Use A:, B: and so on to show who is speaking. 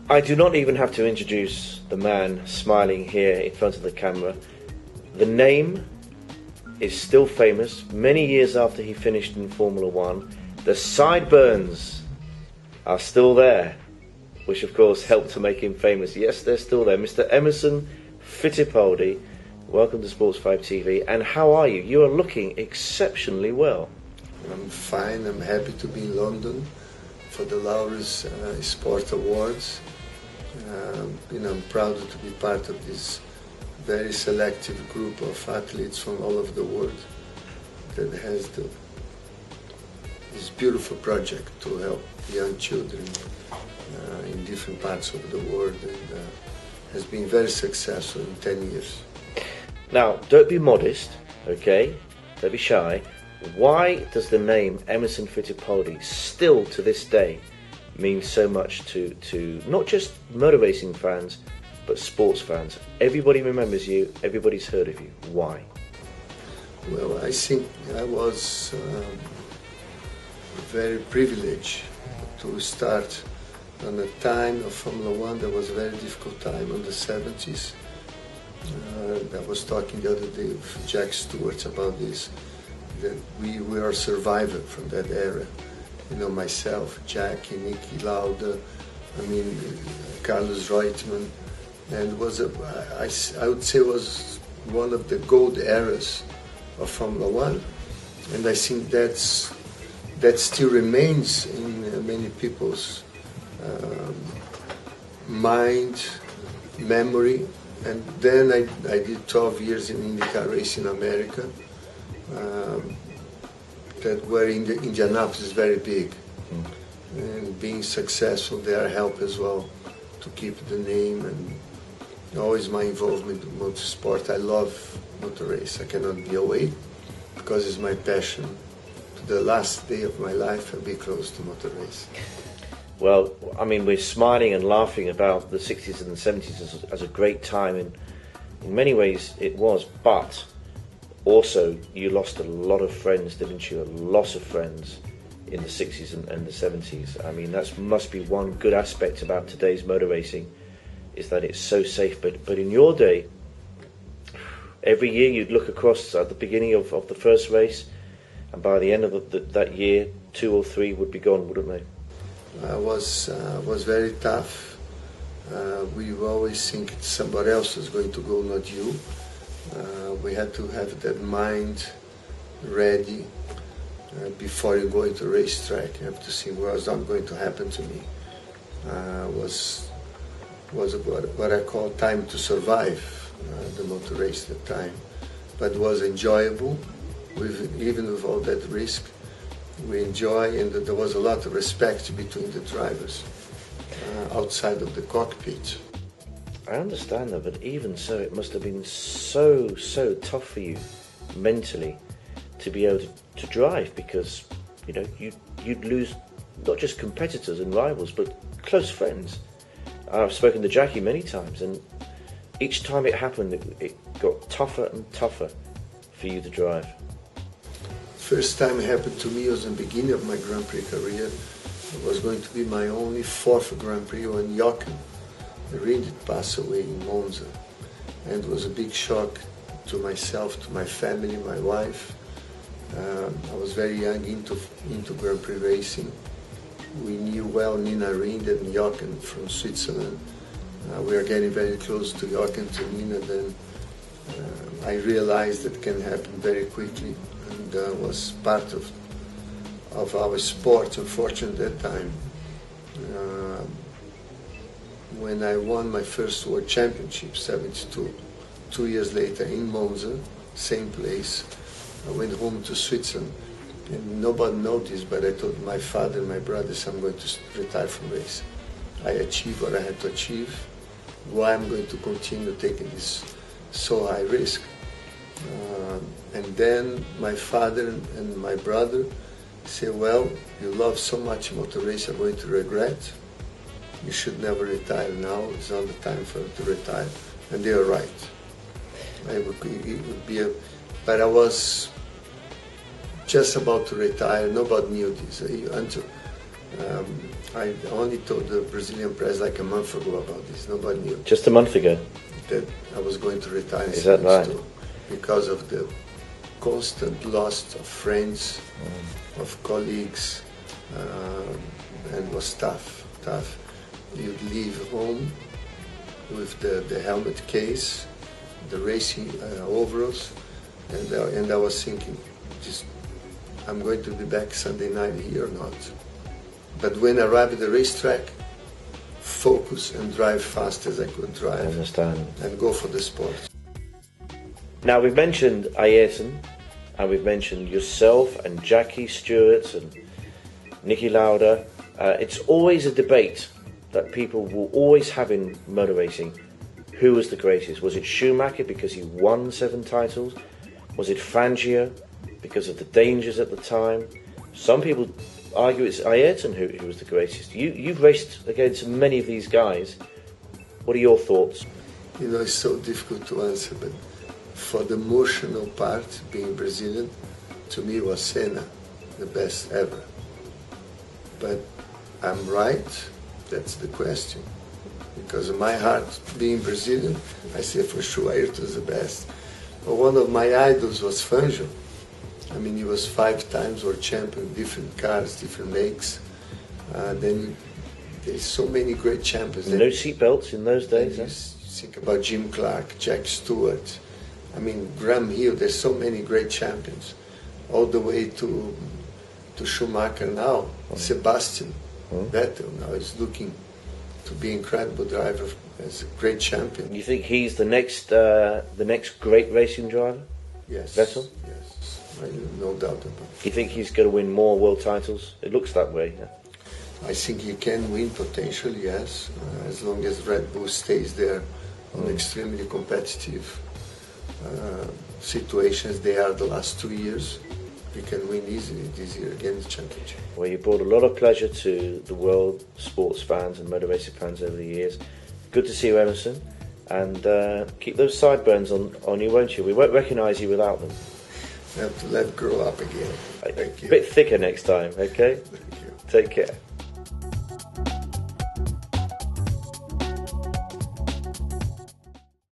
A: I do not even have to introduce the man smiling here in front of the camera. The name is still famous many years after he finished in Formula One. The Sideburns are still there, which of course helped to make him famous. Yes, they're still there. Mr. Emerson Fittipaldi, welcome to Sportsvibe TV. And how are you? You are looking exceptionally well.
B: I'm fine. I'm happy to be in London for the Laureus Sport Awards. I'm proud to be part of this very selective group of athletes from all over the world that has this beautiful project to help young children in different parts of the world, and has been very successful in 10 years.
A: Now, don't be modest, okay? Don't be shy. Why does the name Emerson Fittipaldi still to this day mean so much to not just motor racing fans, but sports fans? Everybody remembers you, everybody's heard of you. Why?
B: Well, I think I was very privileged to start on a time of Formula One that was a very difficult time in the 70s. I was talking the other day with Jack Stewart about this, that we were a survivor from that era. Myself, Jackie, Nicky Lauda, Carlos Reutemann, and I would say was one of the gold eras of Formula One, and I think that still remains in many people's mind, memory. And then I did 12 years in IndyCar race in America. That were in Indianapolis very big, and being successful there helped as well to keep the name, and always my involvement in motorsport. I love motor race. I cannot be away because it's my passion. To the last day of my life, I'll be close to motor race.
A: Well, we're smiling and laughing about the 60s and the 70s as a great time, and in many ways it was, but also you lost a lot of friends, didn't you? A lot of friends in the 60s and the 70s. That must be one good aspect about today's motor racing, is that it's so safe. But in your day, every year you'd look across at the beginning of the first race, and by the end of that year, 2 or 3 would be gone, wouldn't they?
B: Was very tough. We always think somebody else is going to go, not you. We had to have that mind ready before you go into a racetrack. You have to see what's not going to happen to me. Was what I call time to survive the motor race at the time, but it was enjoyable, even with all that risk. We enjoy, and there was a lot of respect between the drivers outside of the cockpit.
A: I understand that, but even so, it must have been so tough for you mentally to be able to drive, because you'd lose not just competitors and rivals, but close friends. I've spoken to Jackie many times, and each time it happened, it got tougher and tougher for you to drive.
B: First time it happened to me was in the beginning of my Grand Prix career. It was going to be my only 4th Grand Prix when Jochen Rindt passed away in Monza, and it was a big shock to myself, to my family, my wife. I was very young into Grand Prix racing. We knew well Nina Rindt and Jochen from Switzerland. We are getting very close to Jochen, to Nina. Then I realized that can happen very quickly, and was part of our sport, unfortunately, at that time. When I won my first World Championship, 72, 2 years later in Monza, same place, I went home to Switzerland, and nobody noticed, but I told my father and my brothers I'm going to retire from racing. I achieved what I had to achieve. Why I'm going to continue taking this so high risk? And then my father and my brother said, well, you love so much motor race, you're going to regret. You should never retire now. It's not the time for you to retire. And they are right. It would be but I was just about to retire. Nobody knew this. I only told the Brazilian press like a month ago about this. Nobody knew.
A: Just a month ago?
B: That I was going to retire.
A: Is that right?
B: Because of the constant loss of friends, of colleagues, and it was tough. You'd leave home with the helmet case, the racing overalls, and I was thinking, I'm going to be back Sunday night here or not. But when I arrived at the racetrack, focus and drive fast as I could drive.
A: I understand.
B: And go for the sport.
A: Now, we've mentioned Ayrton, and we've mentioned yourself and Jackie Stewart and Niki Lauda. It's always a debate that people will always have in motor racing. Who was the greatest? Was it Schumacher because he won 7 titles? Was it Fangio because of the dangers at the time? Some people argue it's Ayrton who was the greatest. You've raced against many of these guys. What are your thoughts?
B: You know, it's so difficult to answer, but for the emotional part, being Brazilian, to me was Senna, the best ever. But I'm right, that's the question. Because in my heart, being Brazilian, I say for sure Ayrton's the best. But one of my idols was Fangio. I mean, he was 5 times world champion, different cars, different makes. Then there's so many great champions.
A: No seatbelts in those days,
B: huh? Think about Jim Clark, Jack Stewart. I mean, Graham Hill, there's so many great champions. All the way to Schumacher now, Sebastian Vettel now is looking to be an incredible driver as a great champion.
A: You think he's the next great racing driver?
B: Yes.
A: Vettel?
B: Yes, no doubt about it.
A: You think he's going to win more world titles? It looks that way. Yeah.
B: I think he can win potentially, yes, as long as Red Bull stays there on extremely competitive situations they are the last 2 years. We can win easily this year again the championship.
A: Well, you brought a lot of pleasure to the world sports fans and motor racing fans over the years. Good to see you, Emerson, and keep those sideburns on you, won't you? We won't recognise you without them.
B: I have to let grow up again. Thank you.
A: A bit thicker next time, okay?
B: Thank you.
A: Take care.